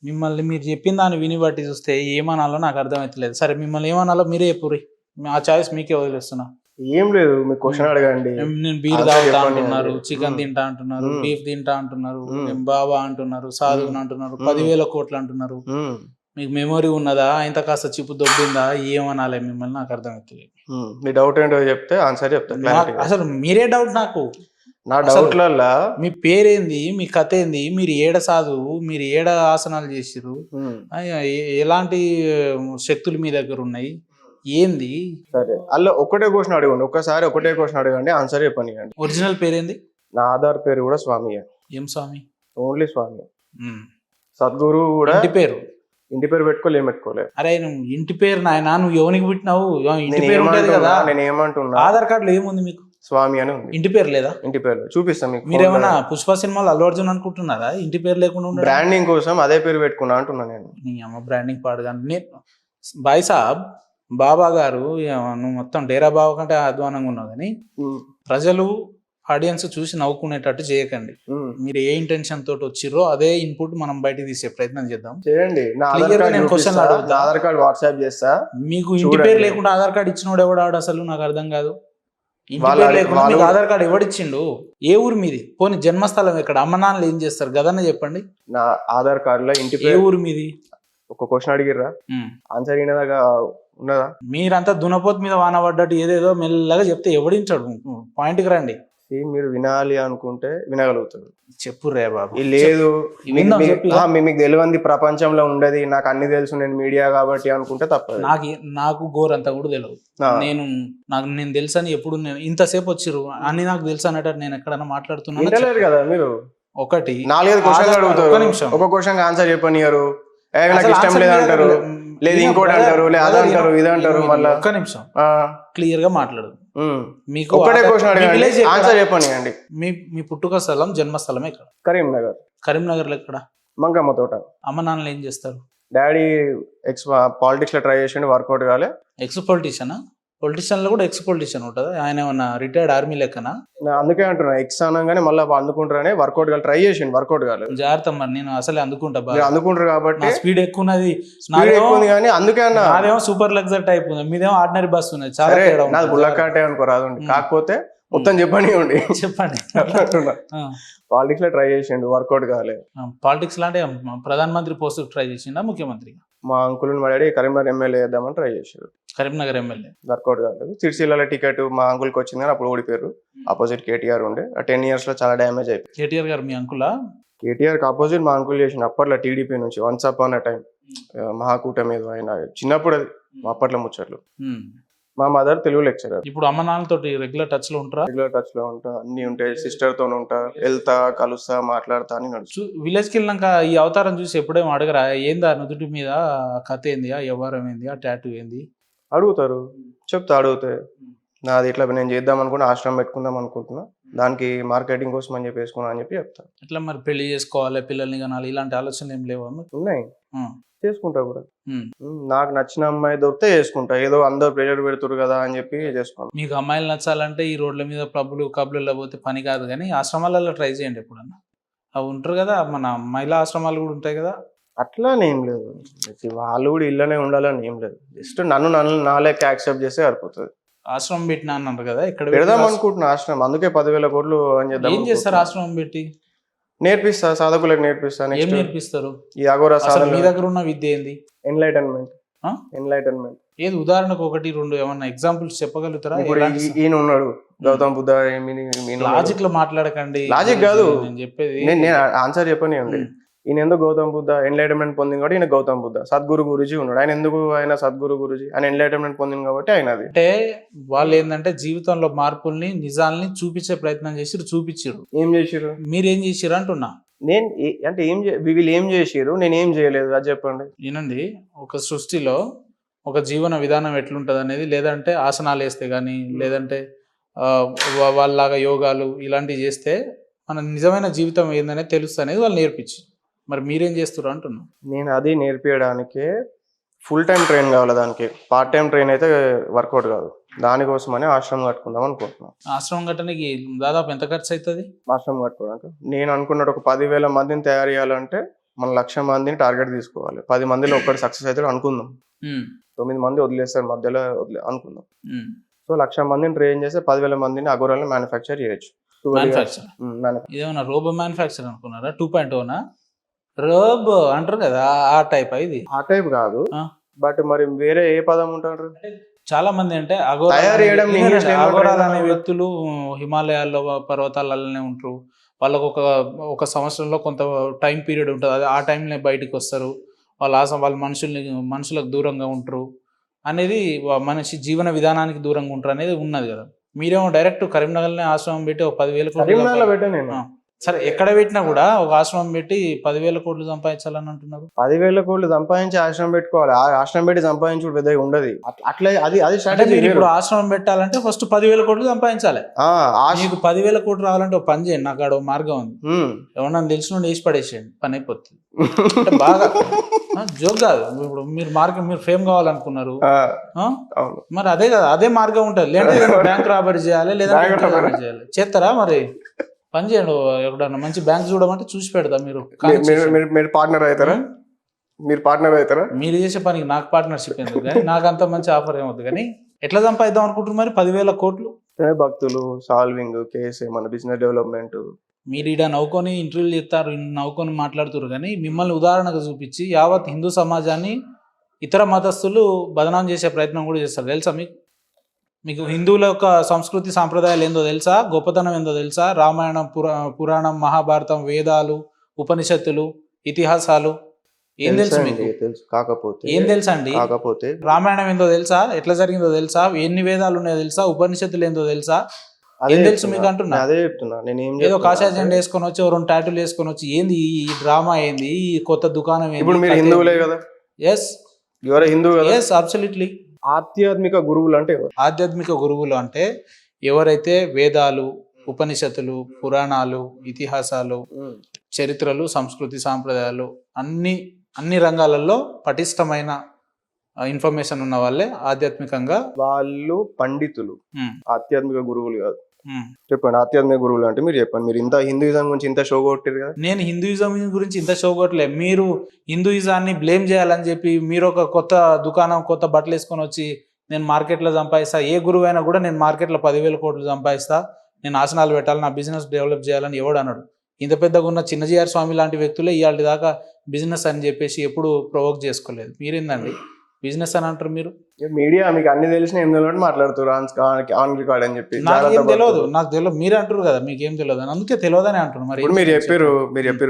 మిమ్మల్ని మీరు చెప్పిన దాన్ని విని బట్టి చూస్తే ఏమనాలో నాకు అర్థమైతలేదు. సరే మిమ్మల్ని ఏమనాలో మీరే చెప్పుర్రి. ఆ చాయిస్ మీకే వదిలేస్తున్నా. ఏం లేదు, మీకు క్వశ్చన్ అడగండి. నేను బీర్ తాగుతా అంటున్నారు, చికెన్ తింటా అంటున్నారు, బీఫ్ తింటా అంటున్నారు, బాబా అంటున్నారు, సాధువుని అంటున్నారు, 10,000 కోట్లు అంటున్నారు. మీకు మెమొరీ ఉన్నదా, ఇంత కాస్త చిప్పు దొబ్బిందా, ఏమనాలి మిమ్మల్ని నాకు అర్థమవుతుంది. మీ డౌట్ ఏంటో చెప్తే ఆన్సర్ చెప్తా. అసలు మీరే డౌట్ నాకు. నా డౌట్లల్లా మీ పేరేంది, మీ కథ ఏంది, మీరు ఏడ సాధువు, మీరు ఏడ ఆసనాలు చేసిర్రు, ఎలాంటి శక్తులు మీ దగ్గర ఉన్నాయి, ఏంది? సరే అలా ఒకటే క్వశ్చన్ అడగండి, ఒక్కసారి ఒకటే క్వశ్చన్ అడగండి, ఆన్సర్ చెప్పండి. ఒరిజినల్ పేరేంది? నా ఆధార్ పేరు కూడా స్వామియే. ఏం స్వామి? ఓన్లీ స్వామి. సద్గురు కూడా ఇంటి పేరు పెట్టుకోలే, ఏం పెట్టుకోలే. అరే నువ్వు ఇంటి పేరు నాయన, నువ్వు ఎవరికి పుట్టినావు? ఇంటి పేరు ఉంటుంది కదా. నేను ఏమంటున్నా, ఆధార్ కార్డులో ఏముంది మీకు? స్వామి అని ఉంది. ఇంటి పేరు లేదా? ఇంటి పేరు చూపిస్తాను మీకు. మీరేమన్నా పుష్ప సినిమాలో అల్లు అర్జున్ అనుకుంటున్నారా? ఇంటి పేరు లేకుండా బ్రాండింగ్ కోసం అదే పేరు పెట్టుకున్నా అంటున్నా నేను. నీ అమ్మ బ్రాండింగ్ పాడుగా. బాయ్ సాబ్, బాబా గారు నువ్వు మొత్తం డేరా బాబా కంటే అధ్వానంగా ఉన్నావు, కానీ ప్రజలు ఆడియన్స్ చూసి నవ్వుకునేటట్టు చేయకండి. మీరు ఏ ఇంటెన్షన్ తోటి వచ్చిర్రో అదే ఇన్పుట్ మనం బయటకు తీసే ప్రయత్నం చేద్దాం. చేయండి. నేను క్వశ్చన్ అడుగుతా, ఆధార్ కార్డ్ వాట్సాప్ చేస్తా. మీకు ఇంటి పేరు లేకుండా ఆధార్ కార్డు ఇచ్చినోడు ఎవడాడు అసలు? నాకు అర్థం కాదు. మీకు ఆధార్ కార్డు ఎవడిచ్చిండు? ఏ ఊరు మీది? పోనీ జన్మస్థలం ఎక్కడ? అమ్మ నాన్నలు ఏం చేస్తారు గదన్న చెప్పండి. నా ఆధార్ కార్డులో ఇంటి ఏ ఊరు మీది? ఒక క్వశ్చన్ అడిగిర్రా, ఆన్సర్ అయినదాకా ఉన్నదా? మీరంతా దునపోతు మీద వాన పడ్డట్టు ఏదేదో మెల్లగా చెప్తే ఎవడించాడు? పాయింట్కి రండి. మీరు వినాలి అనుకుంటే వినగలుగుతారు. చెప్పు రే బాబు. లేదు మీకు తెలియంది ప్రపంచంలో ఉండదు, నాకు అన్ని తెలుసు, నేను మీడియా కాబట్టి అనుకుంటే తప్పదు. నాకు గోరంతా కూడా తెలియదు. నేను తెలుసు అని ఎప్పుడు ఇంతసేపు వచ్చిర్రు అన్ని నాకు తెలుసు అన్నట్టు నేను ఎక్కడన్నా మాట్లాడుతున్నాను కదా. మీరు ఒకటి 4-5 క్వశ్చన్ అడుగుతారు, ఒక క్వశ్చన్ ఆన్సర్ చెప్పనియరు, నాకు ఇష్టం లేదంటారు, లేదు ఇంకోటి అంటారు, లేదు అదంటారు, ఇదంటారు. మళ్ళీ ఒక్క నిమిషం క్లియర్ గా మాట్లాడు. మీకు ఒకటే క్వశ్చన్ అడగండి, ఆన్సర్ చెప్పండి. మీ పుట్టుక స్థలం, జన్మస్థలం ఎక్కడ? కరీంనగర్. కరీంనగర్ లో ఎక్కడ? మంగమ్మ తోట. అమ్మ నాన్నలు ఏం చేస్తారు? డాడీ పాలిటిక్స్ లో ట్రై చేసిండు, వర్కౌట్ కాలే. ఎక్స్ పొలిటీషియనా? పొలిటీషియన్ లో కూడా ఎక్స్ పొలిటీషియన్ ఉంటుందా? ఆయన ఏమన్నా రిటైర్డ్ ఆర్మీ లెక్కనా? అందుకే అంటున్నా, ఎక్స్ అనగానే మళ్ళీ అందుకుంటారని వర్కౌట్ కాదు, ట్రై చేసిండు, వర్కౌట్ కాలేదు. జాగ్రత్త మరి, నేను అసలే అందుకుంటా. అందుకుంటారు కాబట్టి స్పీడ్ ఎక్కువ ఉన్నది, కానీ అందుకే అన్న నాదేమో సూపర్ లగ్జరీ టైప్ ఉంది, మీదేమో ఆర్డినరీ బస్ ఉన్నది. చాలా నాది బుల్లకాటే అనుకోరాదు, కాకపోతే మొత్తం చెప్పండి పాలిటిక్స్ లో ట్రై చేసిండు, వర్కౌట్ కాలేదు. పాలిటిక్స్ అంటే ప్రధాన మంత్రి పోస్ట్ ట్రై చేసిండా, ముఖ్యమంత్రి? మా అంకుల్ మా డాడీ కరీంనగర్ ఎమ్మెల్యే చేద్దామని ట్రై చేశారు. కరీంనగర్ ఎమ్మెల్యే వర్కౌట్ కాలేదు. సిరిసిల్ల టికెట్ మా అంకుల్కి వచ్చింది కానీ అప్పుడు ఓడిపోయారు. ఆపోజిట్ కేటీఆర్ ఉండే. ఆ 10 years లో చాలా డ్యామేజ్ అయిపోయింది. కేటీఆర్ గారు మీ అంకులా? కేటీఆర్ కి ఆపోజిట్ మా అంకుల్ చేసిన అప్పట్లో టీడీపీ నుంచి వన్స్ అపాన్ అ టైం మహాకూటమి మీద ఆయన చిన్నప్పుడు, అది అప్పట్లో ముచ్చట్లు. మా మదర్ తెలుగు లెక్చరర్. ఇప్పుడు అమ్మ నాన్నతో రెగ్యులర్ టచ్ లో ఉంటారా? రెగ్యులర్ టచ్ లో ఉంటా, అన్ని ఉంటాయి. సిస్టర్ తో ఉంటా, వెళ్తా, కలుస్తా, మాట్లాడతా అని నడుచు. విలేజ్కి వెళ్ళినాక ఈ అవతారం చూసి ఎప్పుడేమో అడగరా, ఏందా నుదుటి మీద కథ ఏంది, ఆ వ్యవహారం ఏంది, ఆ టాటూ ఏంది? అడుగుతారు, చెప్తా. అడిగితే నాది ఇట్లా నేను చేద్దాం అనుకున్నా, ఆశ్రమం పెట్టుకుందాం అనుకుంటున్నా, దానికి మార్కెటింగ్ కోసం అని చెప్పి వేసుకున్నా అని చెప్పి చెప్తా. ఇట్లా మరి పెళ్లి చేసుకోవాలి, పిల్లల్ని కనాలి, ఇలాంటి ఆలోచనలు ఏం లేవా? ఉన్నాయి, చేసుకుంటా కూడా. నాకు నచ్చిన అమ్మాయి దొరికితే చేసుకుంటా, ఏదో అందరు ప్రెజర్ పెడుతురు కదా అని చెప్పి చేసుకోవాలి. మీకు అమ్మాయిలు నచ్చాలంటే ఈ రోడ్ల మీద క్లబ్లలో పోతే పని కాదు, కానీ ఆశ్రమాలలో ట్రై చేయండి ఎప్పుడన్నా. అవి ఉంటారు కదా, మన మహిళా ఆశ్రమాలు కూడా ఉంటాయి కదా. అట్లా ఏం లేదు, వాళ్ళు కూడా ఇళ్ళనే ఉండాలని ఏం లేదు. జస్ట్ నన్ను నా లెక్క యాక్సెప్ట్ చేస్తే సరిపోతుంది. ఆశ్రమం పెట్టినా అన్నారు కదా, ఇక్కడ పెడదాం అనుకుంటున్నా ఆశ్రమం. అందుకే 10,000 కోట్లు అని చేద్దాం. ఏం చేస్తారు ఆశ్రమం పెట్టి? నేర్పిస్తా, సాధకులకు నేర్పిస్తా. ఏం నేర్పిస్తారు? ఈ అఘోరా సాధన. మీ దగ్గర ఉన్న విద్య ఏంది? ఎన్లైటన్మెంట్. ఏది ఉదాహరణకు 1-2 ఏమన్నా ఎగ్జాంపుల్స్ చెప్పగలుగుతారా? ఈయన ఉన్నాడు గౌతమ్ బుద్ధ. లాజిక్ లో మాట్లాడకండి. లాజిక్ కాదు నేను చెప్పేది, నేను ఆన్సర్ చెప్పని ఉంది. ఈయన ఎందుకు గౌతమ్ బుద్ధ ఎన్లైటన్మెంట్ పొందింది కాబట్టి ఈయన గౌతమ్ బుద్ధ. సద్గురు గురుజీ ఉన్నాడు, ఆయన ఎందుకు ఆయన సద్గురు గురుజీ? ఆయన ఎన్లైటన్మెంట్ పొందింది కాబట్టి ఆయన. అది అంటే వాళ్ళు ఏంటంటే జీవితంలో మార్పుల్ని, నిజాల్ని చూపించే ప్రయత్నం చేసి చూపించారు. ఏం చేసిరు? మీరేం చేసిరు అంటున్నా. నేను అంటే వీళ్ళు ఏం చేసిరు, నేను ఏం చేయలేదు, అది చెప్పండి. వినండి, ఒక సృష్టిలో ఒక జీవన విధానం ఎట్లుంటది అనేది, లేదంటే ఆసనాలు వేస్తే కానీ, లేదంటే వాళ్ళలాగా యోగాలు ఇలాంటివి చేస్తే మన నిజమైన జీవితం ఏందనేది తెలుస్తుంది అనేది వాళ్ళు నేర్పించి. మరి మీరేం చేస్తారు అంటున్నా. నేను అది నేర్పించడానికే ఫుల్ టైం ట్రైన్ కావాలి, దానికి పార్ట్ టైం ట్రైన్ అయితే వర్కౌట్ కాదు. దానికోసమని ఆశ్రమం కట్టుకుందాం అనుకుంటున్నాను. ఆశ్రమం కట్టడానికి దాదాపు ఎంత ఖర్చు అవుతుంది? ఆశ్రమం కట్టుకోవడానికి నేను అనుకున్నట్టు ఒక 10,000 మందిని తయారు చేయాలంటే మనం 1,00,000 మందిని టార్గెట్ తీసుకోవాలి. 10 మందిలో ఒక్కడు సక్సెస్ అవుతాడు అనుకుందాం. 9 మంది వదిలేస్తారు మధ్యలో అనుకుందాం. సో 1,00,000 మందిని ట్రైన్ చేస్తే 10,000 మందిని అగోరాలను మ్యానుఫ్యాక్చర్ చేయొచ్చు. ఇదేమన్నా రోబో మ్యానుఫ్యాక్చర్ అనుకున్నారా? 2.0 రోబో అంటారు కదా, ఆ టైప్ ఇది? ఆ టైప్ కాదు, బట్ మరి వేరే ఏ పదం ఉంటారు? చాలా మంది అంటే అగోరాలు అనే వ్యక్తులు హిమాలయాల్లో పర్వతాలలోనే ఉంటారు. వాళ్ళకు ఒక సంవత్సరంలో కొంత టైం పీరియడ్ ఉంటుంది, అది ఆ టైంలో బయటకు వస్తారు. వాళ్ళ మనుషులకు దూరంగా ఉంటారు అనేది, మనిషి జీవన విధానానికి దూరంగా ఉంటారు అనేది ఉన్నది కదా. మీరేమో డైరెక్ట్ కరీంనగర్లోనే ఆశ్రమం పెట్టి ఒక 10,000 కోట్లు, సరే ఎక్కడ పెట్టినా కూడా ఒక ఆశ్రమం పెట్టి 10,000 కోట్లు సంపాదించాలని అంటున్నారు. 10,000 కోట్లు సంపాదించి ఆశ్రమం పెట్టుకోవాలి. ఆశ్రమం పెట్టి సంపాదించుడు పెద్దగా ఉండదు. అట్లా అది స్ట్రాటజీ. ఇప్పుడు ఆశ్రమం పెట్టాలంటే ఫస్ట్ 10,000 కోట్లు సంపాదించాలి. మీకు 10,000 కోట్లు రావాలంటే ఒక పని చేయండి, నాకు ఆడ మార్గం ఉంది, ఎవరన్నా తెలిసిన వేసి పడేసేయండి, పని అయిపోతుంది. అంటే బాగా జోక్ కాదు. ఇప్పుడు మీరు ఫేమ్ కావాలనుకున్నారు, మరి అదే కదా, అదే మార్గం ఉంటుంది. లేదంటే బ్యాంక్ రాబడి చేయాలి, లేదా చేయాలి. చేస్తారా? మరి పని చేయండి, ఎక్కడన్నా మంచి బ్యాంక్ చూడమంటే చూసి పెడతా. మీరు పార్ట్నర్ అవుతారా? మీరు చేసే పనికి నాకు పార్ట్నర్షిప్ ఎందుకు కానీ, నాకు అంత మంచి ఆఫర్ ఏమవుతుంది కానీ. ఎట్లా సంపాదిద్దాం అనుకుంటున్నారు మరి 10,000 కోట్లు? భక్తులు, సాల్వింగ్ కేసు, మన బిజినెస్ డెవలప్మెంట్. మీరు ఈడ నవ్వుకొని ఇంటర్వ్యూలు చేస్తారు, నవ్వుకొని మాట్లాడుతారు కానీ, మిమ్మల్ని ఉదాహరణగా చూపించి యావత్ హిందూ సమాజాన్ని ఇతర మతస్థులు బదనాం చేసే ప్రయత్నం కూడా చేస్తారు. తెలుసా మీకు హిందువుల యొక్క సంస్కృతి సాంప్రదాయాలు ఏందో తెలుసా? గొప్పతనం ఏందో తెలుసా? రామాయణం, పురాణం, మహాభారతం, వేదాలు, ఉపనిషత్తులు, ఇతిహాసాలు ఏం తెలుసు మీకు? ఏం తెలుసా అండి? రామాయణం ఏందో తెలుసా? ఎట్లా జరిగిందో తెలుసా? ఎన్ని వేదాలు ఉన్నాయో తెలుసా? ఉపనిషత్తులు ఏందో తెలుసా? ఏం తెలుసు మీకు అంటున్నా? అదే చెప్తున్నా. ఏదో కాషాయ జెండా వేసుకొని వచ్చి 2 టాటూలు వేసుకొని వచ్చి ఏంది ఈ డ్రామా, ఏంది ఈ కొత్త దుకాణం ఏంది? ఇప్పుడు మీరు హిందువులే కదా? ఎస్, హిందూ. Yes, absolutely. ఆధ్యాత్మిక గురువులు అంటే ఆధ్యాత్మిక గురువులు అంటే ఎవరైతే వేదాలు, ఉపనిషత్తులు, పురాణాలు, ఇతిహాసాలు, చరిత్రలు, సంస్కృతి సాంప్రదాయాలు అన్ని రంగాలలో పటిష్టమైన ఇన్ఫర్మేషన్ ఉన్న వాళ్ళే ఆధ్యాత్మికంగా వాళ్ళు పండితులు. ఆధ్యాత్మిక గురువులు కాదు. చెప్పండి, ఆధ్యాత్మిక గురువులు అంటే మీరు చెప్పండి. మీరు ఇంత హిందూయిజం గురించి ఇంత షో కొట్టారు కదా. నేను హిందూయిజం గురించి ఇంత షో కొట్టలే. మీరు హిందూయిజాన్ని బ్లేమ్ చేయాలని చెప్పి మీరు ఒక కొత్త దుకాణం, కొత్త బట్టలు వేసుకొని వచ్చి నేను మార్కెట్లో సంపాదిస్తా, ఏ గురువు అయినా కూడా నేను మార్కెట్లో 10,000 కోట్లు సంపాదిస్తా, నేను ఆసనాలు పెట్టాలి, నా బిజినెస్ డెవలప్ చేయాలని ఎవడు అన్నాడు? ఇంత పెద్దగా ఉన్న చిన్నజీఆర్ స్వామి లాంటి వ్యక్తులే ఇవాళ దాకా బిజినెస్ అని చెప్పేసి ఎప్పుడు ప్రొవోక్ చేసుకోలేదు. మీరేందండి బిజినెస్ అని అంటారు? మీరు మీడియా మీకు అన్ని తెలిసిన ఎందులో మాట్లాడుతారు ఆన్ రికార్డ్ అని చెప్పి. నాకేం తెలియదు, నాకు తెలియదు. మీరు అంటారు కదా మీకేం తెలియదు అని, అందుకే తెలియదని అంటున్నారు. మరి మీరు చెప్పారు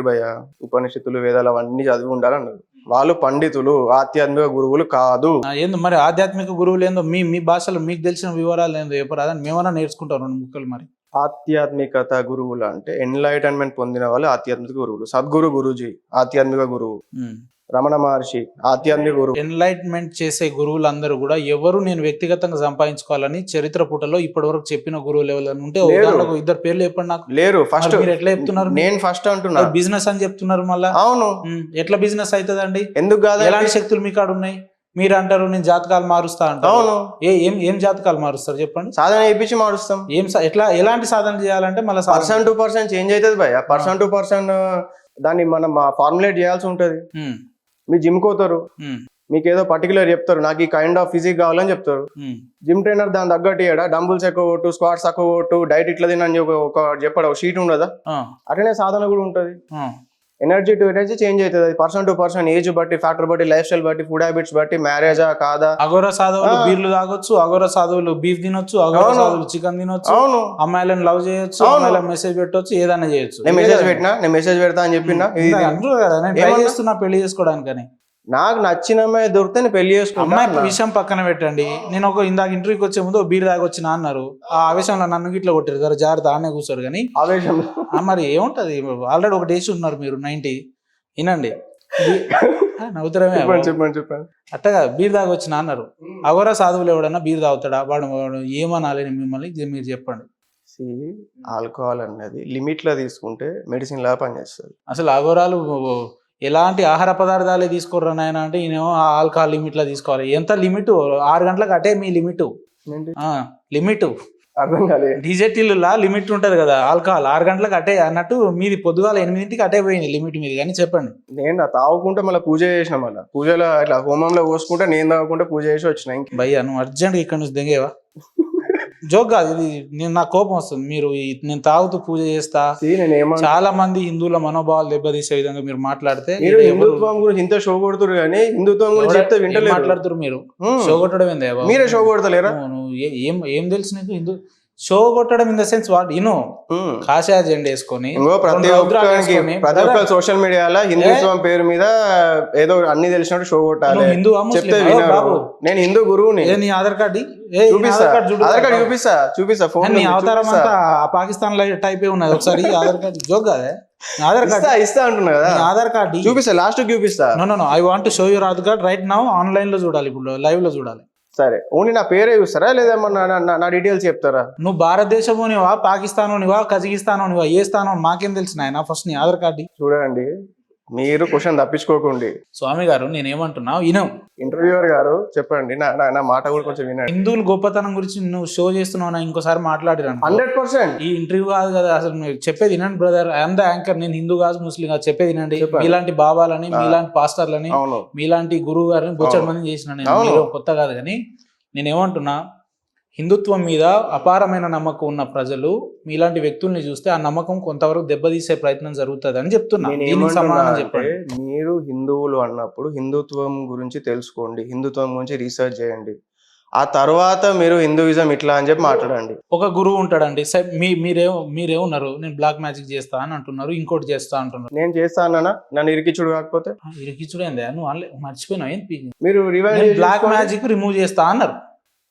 భయ్య, ఉపనిషత్తులు, వేదాలు అవన్నీ చదివి ఉండాలన్నారు. వాళ్ళు పండితులు, ఆధ్యాత్మిక గురువులు కాదు. ఏందో మరి ఆధ్యాత్మిక గురువులు ఏందో మీ భాషలో మీకు తెలిసిన వివరాలు ఏందో చెప్పరాదని మేమన్నా నేర్చుకుంటాం 2 ముక్కలు. మరి ఆధ్యాత్మికత గురువులు అంటే ఎన్లైటన్మెంట్ పొందిన వాళ్ళు ఆధ్యాత్మిక గురువులు. సద్గురు గురూజీ ఆధ్యాత్మిక గురువు, రమణ మహర్షి ఆధ్యాత్మిక గురువు. ఎన్లైట్మెంట్ చేసే గురువులందరూ కూడా ఎవరు నేను వ్యక్తిగతంగా సంపాదించుకోవాలని చరిత్ర పుటలో ఇప్పటి వరకు చెప్పిన గురువులు ఎవరైనా ఉంటే 2 పేర్లు చెప్పండి నాకు. లేరు. ఫస్ట్ మీరు ఎట్లా చెప్తున్నారు? నేను ఫస్ట్ అంటున్నా బిజినెస్ అని చెప్తున్నారు మళ్ళా. అవును, ఎట్లా బిజినెస్ అవుతుందండి? ఎందుకు కాదు? ఎలాంటి శక్తులు మీ కాడ ఉన్నాయి? మీరు అంటారు నేను జాతకాలు మారుస్తా అంటారు. అవును, ఏం జాతకాలు మారుస్తారు చెప్పండి? సాధన చేయించి మారుస్తాం. ఎలాంటి సాధన చేయాలంటే మళ్ళీ % to % చేంజ్ అవుతుంది భయ్య. % to % దాన్ని మనం ఫార్ములేట్ చేయాల్సి ఉంటది. మీ జిమ్ కోతారు, మీకు ఏదో పర్టికులర్ చెప్తారు, నాకు ఈ కైండ్ ఆఫ్ ఫిజిక్ కావాలని చెప్తారు. జిమ్ ట్రైనర్ దాని తగ్గట్టు ఇయ్యడా? డంబుల్స్ ఎక్కువ కొట్టు, స్క్వాట్స్ ఎక్కువ కొట్టు, డైట్ ఇట్లా తినని ఒక చెప్పాడు, ఒక షీట్ ఉండదా? అట్లనే సాధన కూడా ఉంటది. ఎనర్జీ టు ఎనర్జీ చేంజ్ అవుతుంది. % to % ఏజ్ బట్టి, ఫ్యాక్టర్ బట్టి, లైఫ్ స్టైల్ బట్టి, ఫుడ్ హ్యాబిట్స్ బట్టి, మ్యారేజా కాదా. అఘోర సాధువులు బీర్లు తాగొచ్చు, అఘోర సాధువులు బీఫ్ తినొచ్చు, అఘోర సాధువులు చికెన్ తినొచ్చు. అవును, అమ్మాయిలను లవ్ చేయొచ్చు, అమ్మాయిలకు మెసేజ్ పెట్టొచ్చు, ఏదైనా చేయొచ్చు. నేను మెసేజ్ పెడతా అని చెప్పినా అంటారు కదా, నేను ట్రై చేస్తున్నా పెళ్లి చేసుకోవడానికని. నాకు నచ్చిన అమ్మాయి దొరికితే నేను పెళ్లి చేసుకుంటా. అమ్మాయి విషయం పక్కన పెట్టండి. నేను ఇందాక ఇంటర్వ్యూకి వచ్చే ముందు బీర్ తాగొచ్చినా అన్నారు. ఆ ఆవేశంలో నన్ను గిట్లా కొట్టారు కదా, జాగ్రత్త ఆనే కూర్చోరు. కానీ ఆవేశంలో మరి ఏముంటది? ఆల్రెడీ ఒక డేస్ ఉన్నారు మీరు 90. వినండి, నవ్వుతారమే. చెప్పండి. అట్టగా బీర్ తాగొచ్చినా అన్నారు. అఘోర సాధువులు ఎవడన్నా బీర్ తాగుతాడా? వాడు ఏమనాలి మిమ్మల్ని? మీరు చెప్పండి. ఆల్కహాల్ అనేది లిమిట్ లో తీసుకుంటే మెడిసిన్ లా పనిచేస్తుంది. అసలు అఘోరాలు ఎలాంటి ఆహార పదార్థాలే తీసుకోర్రా నాయన అంటే ఈయనేమో ఆల్కహాల్ లిమిట్ లో తీసుకోవాలి. ఎంత లిమిట్? 6 గంటలకు అటే మీ లిమిట్. అర్థం కాలే. డీజేటీల లిమిట్ ఉంటది కదా, ఆల్కహాల్ 6 గంటలకు అటే అన్నట్టు మీది పొద్దుగాల 8ంటికి అటే పోయింది లిమిట్ మీది. కానీ చెప్పండి. నేను నా తాగుకుంటే మళ్ళీ పూజ చేసిన, మళ్ళీ పూజలో ఇట్లా హోమంలో పోసుకుంటే నేను తాగుకుంటే పూజ చేసి వచ్చిన. ఇంక భయ్యా నువ్వు అర్జెంట్గా ఇక్కడ నుంచి దిగేవా? జోక్ కాదు ఇది, నాకు కోపం వస్తుంది. మీరు నేను తాగుతూ పూజ చేస్తా, నేను ఏమన్నా చాలా మంది హిందువుల మనోభావాలు దెబ్బతీసే విధంగా మీరు మాట్లాడితే మీరు హిందుత్వం గురించి ఇంత షో కొడుతురు, కానీ హిందుత్వం గురించి చెప్తే వింటలేదు. మాట్లాడుతున్నారు మీరు. షో కొట్టడం ఏందే బాబు? మీరే షో కొడతలేరా? నువ్వు ఏం తెలుసు నీకు? హిందూ షో కొట్టడం ఇన్ ద సెన్స్ వాట్ ఇను కాషాయ జెండా వేసుకొని ప్రతి ఒక్క సోషల్ మీడియాలో హిందుత్వం పేరు మీద ఏదో అన్ని తెలిసినట్టు షో కొట్టాలి. చెప్తే వినరు. నేను హిందూ గురువుని. నీ ఆధార్ కార్డు చూపిస్తా ఫోన్. నీ అవతారం అంతా పాకిస్తాన్ లో టైప్ ఉన్నది. ఒకసారి ఆధార్ కార్డు జోక్ కాదే. ఆధార్ కార్డు ఇస్తా అంటున్నా కదా, ఆధార్ కార్డు చూపిస్తా, లాస్ట్ చూపిస్తా. No I want to show your Aadhaar card right now. Online లో చూడాలి, ఇప్పుడు లైవ్ లో చూడాలి. సరే, ఓన్లీ నా పేరే చూస్తారా లేదా నా డీటెయిల్స్ చెప్తారా? నువ్వు భారతదేశంలోనివా, పాకిస్తాన్లోనివా, కజకిస్తాన్లోనివా, ఏ స్థానం మాకేం తెలిసిన ఆయన? ఫస్ట్ నీ ఆధార్ కార్డు చూడండి. మీరు క్వశ్చన్ తప్పించుకోకండి. స్వామి గారు నేనేమంటున్నా వినం. ఇంటర్వ్యూవర్ గారు చెప్పండి, నా మాట కూడా కొంచెం వినండి. హిందువుల గొప్పతనం గురించి నువ్వు షో చేస్తున్నావు, ఇంకోసారి మాట్లాడిరాను 100%. ఈ ఇంటర్వ్యూ కాదు కదా అసలు. మీరు చెప్పేది వినండి బ్రదర్. I'm the anchor. నేను హిందూ కాదు, ముస్లిం కాదు. చెప్పేది వినండి. మీలాంటి బాబాలని, మీలాంటి పాస్టర్లని, మీలాంటి గురువు గారిని బొచ్చడి మంది చేసిన నేను కొత్త కాదు. కానీ నేనేమంటున్నా, హిందుత్వం మీద అపారమైన నమ్మకం ఉన్న ప్రజలు మీలాంటి వ్యక్తుల్ని చూస్తే ఆ నమ్మకం కొంతవరకు దెబ్బతీసే ప్రయత్నం జరుగుతుంది అని చెప్తున్నా. మీరు హిందువులు అన్నప్పుడు హిందుత్వం గురించి తెలుసుకోండి, హిందుత్వం గురించి రీసెర్చ్ చేయండి. ఆ తర్వాత మీరు హిందూయిజం ఇట్లా అని చెప్పి మాట్లాడండి. ఒక గురువు ఉంటాడండి, మీరేమన్నారు నేను బ్లాక్ మ్యాజిక్ చేస్తా అని అంటున్నారు, ఇంకోటి చేస్తా అంటున్నారు. నేను చేస్తా అన్నా, నన్ను ఇరికిచ్చుడు కాకపోతే ఇరికిచ్చుడు ఏందా? నువ్వు మర్చిపోయినావు. మీరు బ్లాక్ మ్యాజిక్ రిమూవ్ చేస్తా అన్నారు.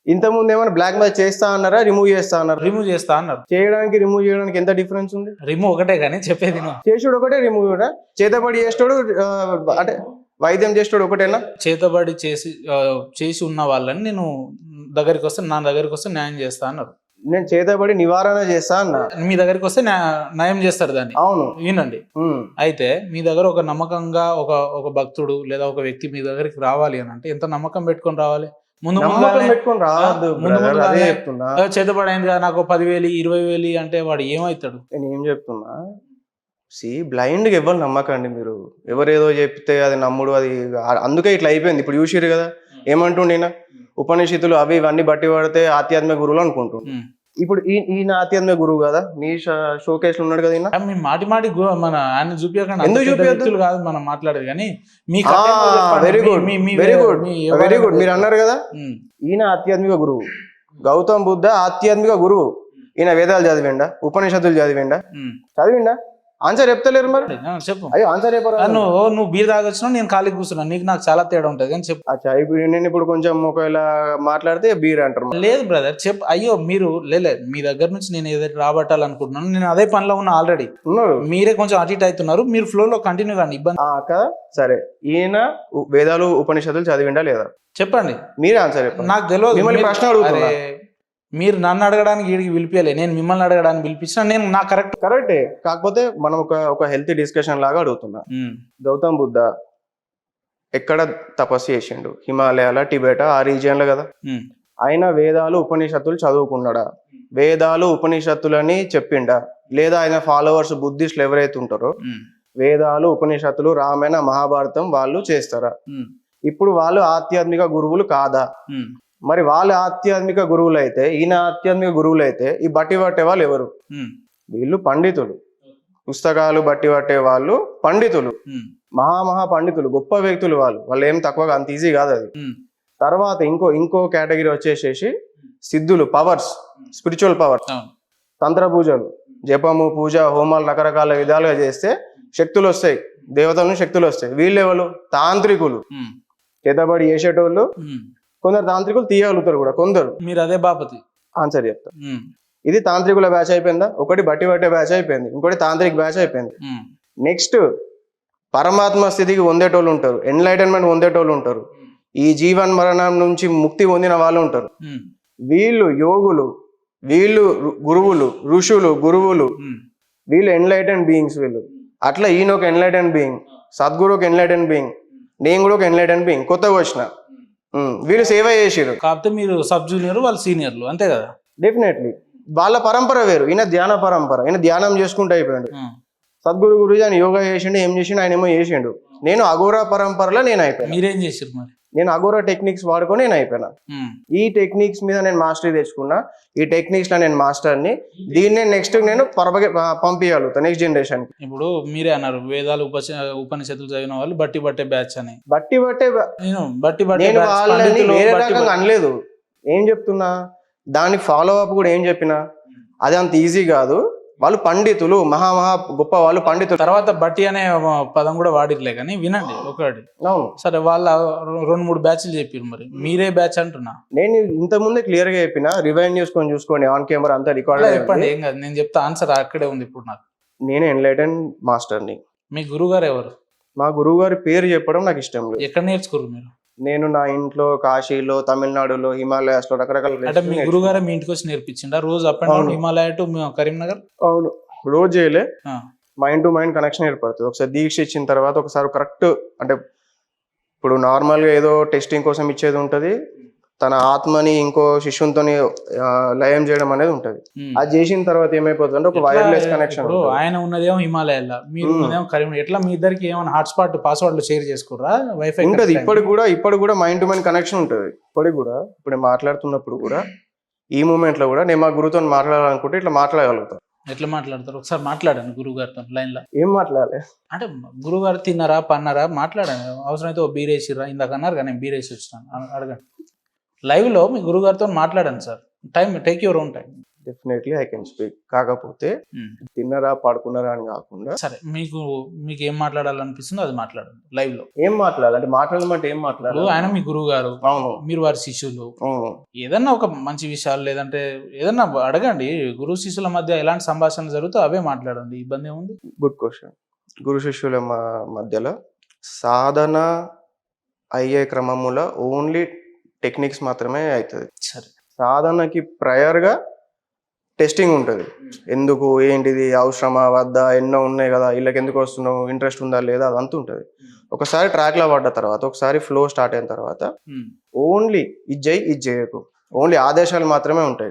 ఇంతకుముందు ఏమైనా బ్లాక్ మ్యాజిక్ చేస్తా అన్నారా, రిమూవ్ చేస్తా అన్నారు? రిమూవ్ చేస్తా అన్నారు. చేయడానికి రిమూవ్ చేయడానికి ఎంత డిఫరెన్స్ ఉంది? రిమూవ్ ఒకటే కానీ చెప్పేది చేసుడు ఒకటే, రిమూవ్ కూడా. చేతబడి చేస్తాడు అంటే వైద్యం చేస్తాడు ఒకటేనా? చేతబడి చేసి ఉన్న వాళ్ళని నేను దగ్గరికి వస్తే, నా దగ్గరికి వస్తే న్యాయం చేస్తా అన్నారు. నేను చేతబడి నివారణ చేస్తా అన్నా. మీ దగ్గరికి వస్తే న్యాయం చేస్తారు దాన్ని. అవును, వినండి. అయితే మీ దగ్గర ఒక నమ్మకంగా ఒక భక్తుడు లేదా ఒక వ్యక్తి మీ దగ్గరికి రావాలి అని అంటే ఎంత నమ్మకం పెట్టుకొని రావాలి? ముందు చేతబడి అయింది కదా నాకు 10,000 20,000 అంటే వాడు ఏమవుతాడు? నేను ఏం చెప్తున్నా, బ్లైండ్ గా ఎవరు నమ్మకండి. మీరు ఎవరేదో చెప్తే అది నమ్ముడు, అది అందుకే ఇట్లా అయిపోయింది. ఇప్పుడు చూసిరు కదా ఏమంటుండేనా, ఉపనిషత్తులు అవి ఇవన్నీ బట్టి పడితే ఆధ్యాత్మిక గురువులు అనుకుంటుండు. ఇప్పుడు ఈయన ఆధ్యాత్మిక గురువు కదా, నీ షోకేస్ ఉన్నాడు కదా ఈయన. మాటి మన ఆయన చూపించకండి. ఎందుకు చూపించదు కాదు మనం మాట్లాడేది, కానీ very good very good very good. మీరు అన్నారు కదా ఈయన ఆధ్యాత్మిక గురువు, గౌతమ్ బుద్ధ ఆధ్యాత్మిక గురువు. ఈయన వేదాలు చదివిండా, ఉపనిషత్తులు చదివిండా? ఆన్సర్ చెప్తలేరు మరి. చెప్పు. అయ్యో ఆన్సర్ చెప్పారు. నువ్వు బీర్ తాగొచ్చినా నేను ఖాళీకి కూర్చున్నాను, నీకు నాకు చాలా తేడా ఉంటుంది కానీ చెప్పు. అచ్చా, నేను ఇప్పుడు కొంచెం ఒకవేళ మాట్లాడితే బీర్ అంటారు. లేదు బ్రదర్ చెప్పు. అయ్యో మీరు మీ దగ్గర నుంచి నేను ఏదైతే రాబట్టాలనుకుంటున్నాను, నేను అదే పనిలో ఉన్నా ఆల్రెడీ. మీరే కొంచెం అటు ఇటు అవుతున్నారు, మీరు ఫ్లో లో కంటిన్యూ కానీ ఇబ్బంది. సరే, ఈయన వేదాలు ఉపనిషత్తులు చదివిండా లేదా చెప్పండి, మీరే ఆన్సర్ చెప్పండి. నాకు తెలియదు. మిమ్మల్ని ప్రశ్న అడుగుతున్నా. మీరు నన్ను అడగడానికి వీడికి పిలిపియలే, నేను మిమ్మల్ని అడగడానికి పిలిపించిన. నేను నాకు కరెక్టే, కాకపోతే మనం ఒక హెల్తీ డిస్కషన్ లాగా అడుగుతున్నా. గౌతమ్ బుద్ధ ఎక్కడ తపస్సు చేసిండు? హిమాలయాల, టిబెట్, ఆ రీజియన్ లో కదా. ఆయన వేదాలు ఉపనిషత్తులు చదువుకున్నాడా? వేదాలు ఉపనిషత్తులని చెప్పిండా? లేదా ఆయన ఫాలోవర్స్ బుద్ధిస్టులు ఎవరైతే ఉంటారో వేదాలు ఉపనిషత్తులు రామాయణ మహాభారతం వాళ్ళు చేస్తారా? ఇప్పుడు వాళ్ళు ఆధ్యాత్మిక గురువులు కాదా? మరి వాళ్ళ ఆధ్యాత్మిక గురువులు అయితే, ఈయన ఆధ్యాత్మిక గురువులు అయితే, ఈ బట్టి పట్టే వాళ్ళు ఎవరు? వీళ్ళు పండితులు, పుస్తకాలు బట్టి పట్టే వాళ్ళు పండితులు, మహా పండితులు, గొప్ప వ్యక్తులు. వాళ్ళు ఏం తక్కువగా అంత ఈజీ కాదు అది. తర్వాత ఇంకో కేటగిరీ వచ్చేసేసి సిద్ధులు, పవర్స్, స్పిరిచువల్ పవర్స్, తంత్ర పూజలు, జపము, పూజ, హోమాలు రకరకాల విధాలుగా చేస్తే శక్తులు వస్తాయి, దేవతలను శక్తులు వస్తాయి. వీళ్ళెవరు? తాంత్రికులు, చేతబడి చేసేటోళ్ళు. కొందరు తాంత్రికులు తీయగలుగుతారు కూడా కొందరు. మీరు అదే బాపతి ఆన్సర్ చెప్తారు. ఇది తాంత్రికుల బ్యాచ్ అయిపోయిందా? ఒకటి బట్టి పట్టే బ్యాచ్ అయిపోయింది, ఇంకోటి తాంత్రిక బ్యాచ్ అయిపోయింది. నెక్స్ట్ పరమాత్మ స్థితికి పొందేటోళ్ళు ఉంటారు, ఎన్లైటన్మెంట్ పొందేటోళ్ళు ఉంటారు, ఈ జీవన్ మరణం నుంచి ముక్తి పొందిన వాళ్ళు ఉంటారు. వీళ్ళు యోగులు, వీళ్ళు గురువులు, ఋషులు, గురువులు, వీళ్ళు ఎన్లైటెన్ బీయింగ్స్. వీళ్ళు అట్లా ఈయన ఒక ఎన్లైటెన్ బీయింగ్, సద్గురు ఒక ఎన్లైటెన్ బీయింగ్, నేను కూడా ఒక ఎన్లైటెన్ బీయింగ్, కొత్తగా వచ్చిన. వీళ్ళు సేవ చేసిరు కాకపోతే మీరు సబ్ జూనియర్, వాళ్ళు సీనియర్లు, అంతే కదా? డెఫినెట్లీ. వాళ్ళ పరంపర వేరు, ఈయన ధ్యాన పరంపర, ఈయన ధ్యానం చేసుకుంటూ అయిపోయాడు. సద్గురు గురుజీ ఆయన యోగా చేసిండు, ఏం చేసిండు, ఆయన ఏమో చేసిండు. నేను అఘోరా పరంపరలో నేను అయిపోయాను. మీరేం చేసారు మరి? నేను అఘోరా టెక్నిక్స్ వాడుకొని నేను అయిపోయినా. ఈ టెక్నిక్స్ మీద నేను మాస్టరీ తెచ్చుకున్నా, ఈ టెక్నిక్స్ లో నేను మాస్టర్ని. దీన్ని నెక్స్ట్ నేను పంపించగలుగుతా నెక్స్ట్ జనరేషన్ కి. ఇప్పుడు మీరే అన్నారు వేదాలు ఉపనిషత్తులు చదివిన వాళ్ళు బట్టి బట్టే బ్యాచ్ అని. బట్టి బట్టే నేను బట్టి బట్టే నేను batch, వాళ్ళని పండితులు వేరే బట్టి రకంగా అనలేదు. ఏం చెప్తున్నా, దాని ఫాలో అప్ కూడా ఏం చెప్పినా అది అంత ఈజీ కాదు. వాళ్ళు పండితులు, మహా గొప్ప వాళ్ళు పండితులు. తర్వాత బట్టి అనే పదం కూడా వాడిర్లే కానీ వినండి ఒకటి. అవును సరే, వాళ్ళ 2-3 బ్యాచ్లు చెప్పారు, మరి మీరే బ్యాచ్ అంటున్నా. నేను ఇంత ముందే క్లియర్ గా చెప్పిన, రివైండ్ చేసుకొని చూసుకోండి, ఆన్ కెమెరా అంతా రికార్డ్. చెప్పండి, ఏం కాదు, నేను చెప్తా, ఆన్సర్ అక్కడే ఉంది ఇప్పుడు నాకు. నేను ఎన్లైటన్ మాస్టర్ని. మీ గురువు గారు ఎవరు? మా గురువు గారి పేరు చెప్పడం నాకు ఇష్టం లేదు. ఎక్కడ నేర్చుకోరు మీరు? నేను నా ఇంట్లో, కాశీలో, తమిళనాడులో, హిమాలయాస్ లో రకరకాల. అంటే మీ గురువు గారే మీ ఇంటికి వచ్చి నేర్పించిండా రోజు up and down Himalaya to Karimnagar? అవును, రోజు చేయలే, ఆ. మైండ్ టు మైండ్ కనెక్షన్ ఏర్పడుతుంది. ఒకసారి దీక్ష ఇచ్చిన తర్వాత ఒకసారి కరెక్ట్, అంటే ఇప్పుడు నార్మల్గా ఏదో టెస్టింగ్ కోసం ఇచ్చేది ఉంటుంది, తన ఆత్మని ఇంకో శిష్యునితో లయం చేయడం అనేది ఉంటుంది. అది చేసిన తర్వాత ఏమైపోతుంది అంటే ఒక వైర్లెస్ కనెక్షన్. ఇప్పుడు ఆయన ఉన్నదేమో హిమాలయాల్లో, మీరు ఉన్నదేమో కరీంనగర్. ఎట్లా మీ ఇద్దరికి ఏమైనా హాట్స్పాట్ పాస్వర్డ్లు షేర్ చేసుకోరా? వైఫై ఉంటుంది ఇప్పుడు కూడా మైండ్ టు మైండ్ కనెక్షన్ ఉంటుంది. ఇప్పటికి కూడా, ఇప్పుడు మాట్లాడుతున్నప్పుడు కూడా, ఈ మూమెంట్ లో కూడా నేను మా గురువుతో మాట్లాడాలనుకుంటే ఇట్లా మాట్లాడగలుగుతాను. ఎట్లా మాట్లాడతారు? ఒకసారి మాట్లాడండి గురువు గారితో లైన్ లో. ఏం మాట్లాడాలి అంటే గురువు గారు తిన్నారా పన్నారా మాట్లాడండి. అవసరమైతే ఓ బీరేసిరా ఇందాక అన్నారు కానీ నేను బీరేసి వచ్చినాను, అడగండి. లైవ్ లో మీ గురువు గారితో మాట్లాడండి sir. Take your own time. Definitely I can speak. కాకపోతే తిన్నారా పడుకున్నారా అని కాకుండా, సరే మీకు ఏం మాట్లాడాలనిపిస్తుందో అది మాట్లాడండి లైవ్ లో. ఏం మాట్లాడాలి అంటే మాట్లాడమంటే ఏం మాట్లాడాలి? ఆయన మీ గురువు గారు, అవును, మీరు వారి శిష్యులు. ఏదన్నా ఒక మంచి విషయాలు లేదంటే ఏదన్నా అడగండి. గురువు శిష్యుల మధ్య ఎలాంటి సంభాషణ జరుగుతూ అవే మాట్లాడండి, ఇబ్బంది ఏముంది? Good question. గురు శిష్యుల మధ్యలో సాధన అయ్యే క్రమములో ఓన్లీ టెక్నిక్స్ మాత్రమే అవుతుంది. సరే, సాధనకి ప్రయర్ గా టెస్టింగ్ ఉంటుంది. ఎందుకు, ఏంటిది, అవసరమా వద్దా, ఎన్నో ఉన్నాయి కదా, వీళ్ళకి ఎందుకు వస్తున్నావు, ఇంట్రెస్ట్ ఉందా లేదా, అదంతా ఉంటుంది. ఒకసారి ట్రాక్ లో పడ్డ తర్వాత, ఒకసారి ఫ్లో స్టార్ట్ అయిన తర్వాత ఓన్లీ ఇది చేయకు, ఓన్లీ ఆదేశాలు మాత్రమే ఉంటాయి.